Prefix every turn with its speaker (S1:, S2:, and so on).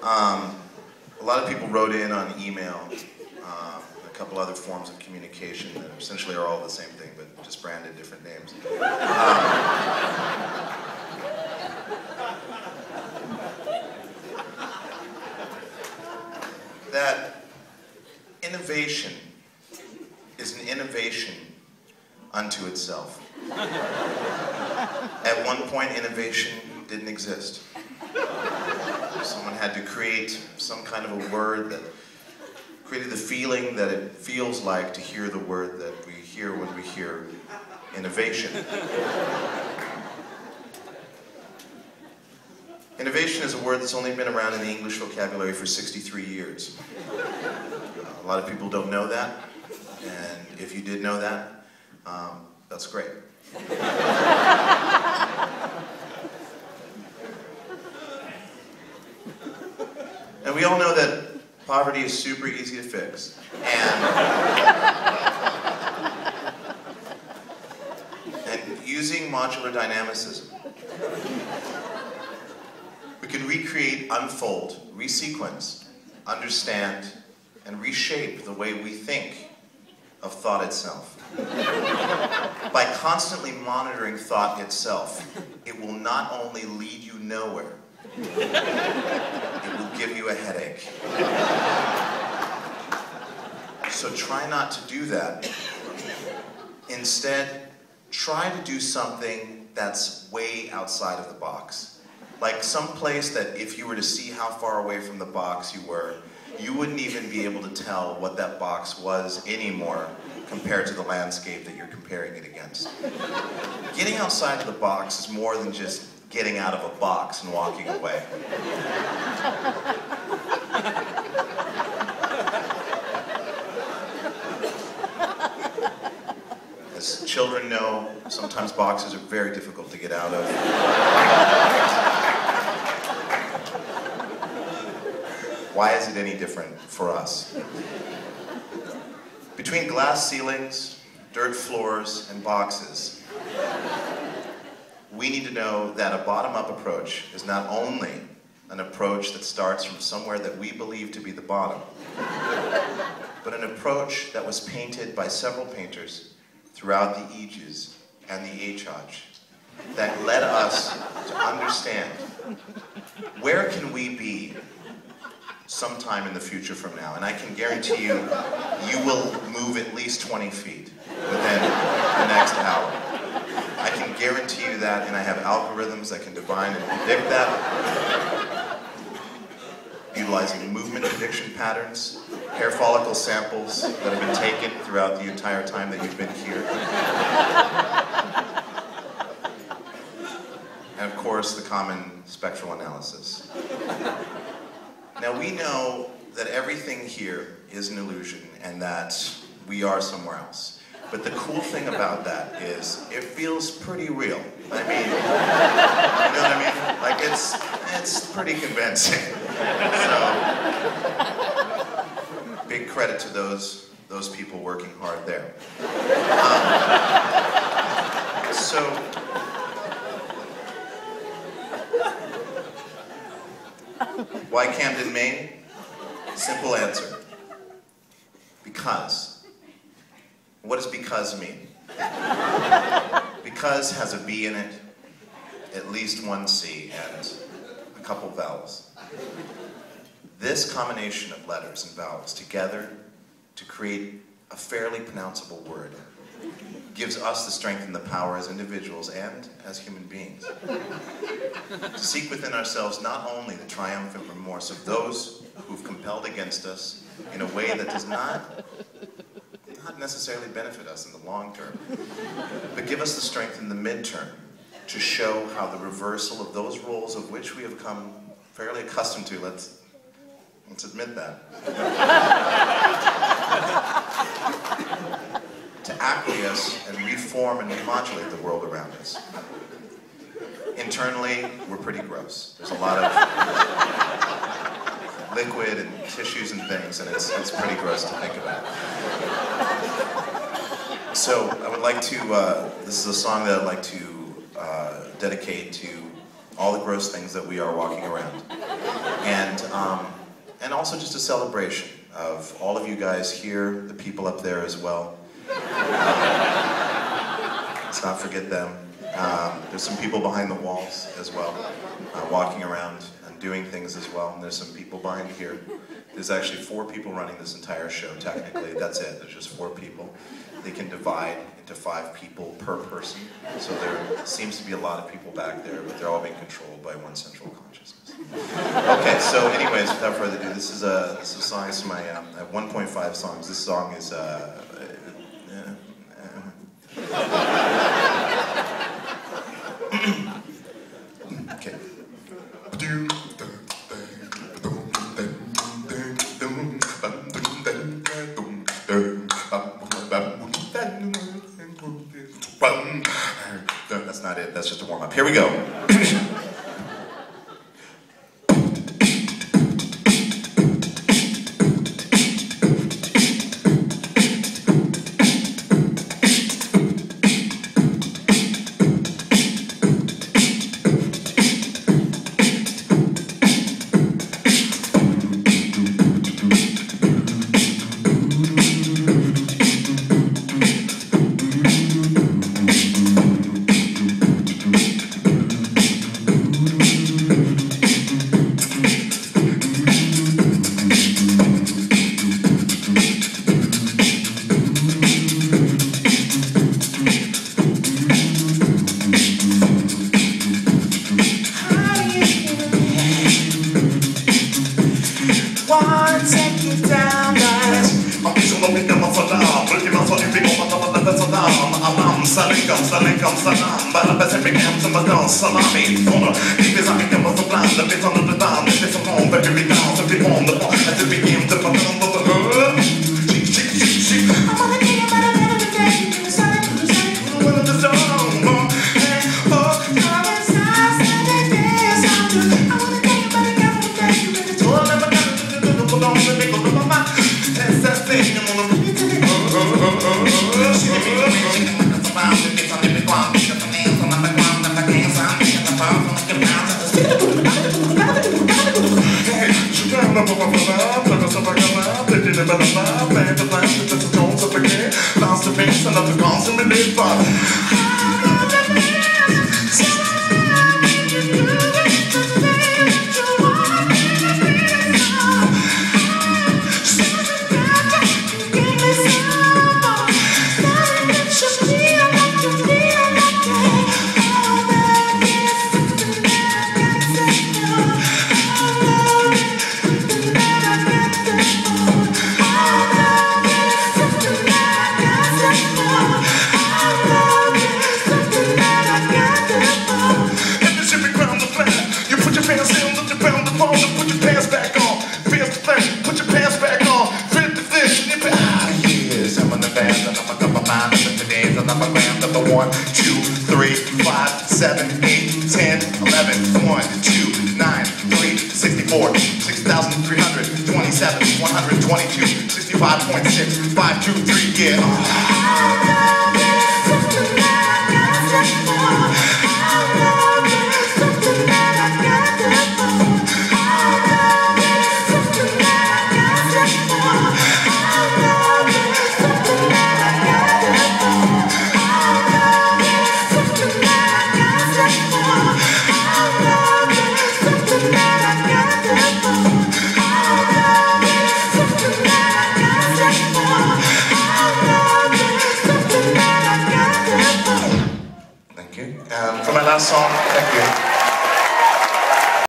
S1: A lot of people wrote in on email, a couple other forms of communication that essentially are all the same thing, but just branded different names. That innovation is an innovation unto itself. At one point, innovation didn't exist. Someone had to create some kind of a word that created the feeling that it feels like to hear the word that we hear when we hear innovation. Innovation is a word that's only been around in the English vocabulary for 63 years. A lot of people don't know that, and if you did know that, that's great. And we all know that poverty is super easy to fix, and using modular dynamicism, we can recreate, unfold, resequence, understand, and reshape the way we think of thought itself. By constantly monitoring thought itself, it will not only lead you nowhere, it will give you a headache. So try not to do that. Instead, try to do something that's way outside of the box. Like some place that if you were to see how far away from the box you were, you wouldn't even be able to tell what that box was anymore compared to the landscape that you're comparing it against. Getting outside of the box is more than just getting out of a box and walking away. As children know, sometimes boxes are very difficult to get out of. Why is it any different for us? Between glass ceilings, dirt floors, and boxes, we need to know that a bottom-up approach is not only an approach that starts from somewhere that we believe to be the bottom, but an approach that was painted by several painters throughout the ages and the age that led us to understand where can we be sometime in the future from now. And I can guarantee you, you will move at least 20 feet within the next hour. I can guarantee you that, and I have algorithms that can divine and predict that, utilizing movement prediction patterns, hair follicle samples that have been taken throughout the entire time that you've been here. And of course, the common spectral analysis. Now we know that everything here is an illusion and that we are somewhere else. But the cool thing about that is it feels pretty real. I mean, you know what I mean? Like it's pretty convincing. So, big credit to those people working hard there. Why Camden, Maine? Simple answer. Because. What does because mean? Because has a B in it, at least one C, and a couple vowels. This combination of letters and vowels together to create a fairly pronounceable word gives us the strength and the power as individuals and as human beings to seek within ourselves not only the triumphant remorse of those who've compelled against us in a way that does not necessarily benefit us in the long term, but give us the strength in the midterm to show how the reversal of those roles of which we have come fairly accustomed to, let's admit that, to acquiesce and reform and remodulate the world around us. Internally, we're pretty gross. There's a lot of liquid and tissues and things, and it's pretty gross to think about. So I would like to, this is a song that I'd like to dedicate to all the gross things that we are walking around. And And also just a celebration of all of you guys here, the people up there as well. Let's not forget them. There's some people behind the walls as well, walking around and doing things as well. And there's some people behind here. There's actually 4 people running this entire show, technically. That's it, there's just 4 people. They can divide into 5 people per person. So there seems to be a lot of people back there, but they're all being controlled by one central consciousness. Okay, so anyways, without further ado, this is a song. This is my, I have 1.5 songs. This song is, okay. That's not it, that's just a warm-up. Here we go. For my last song, thank you.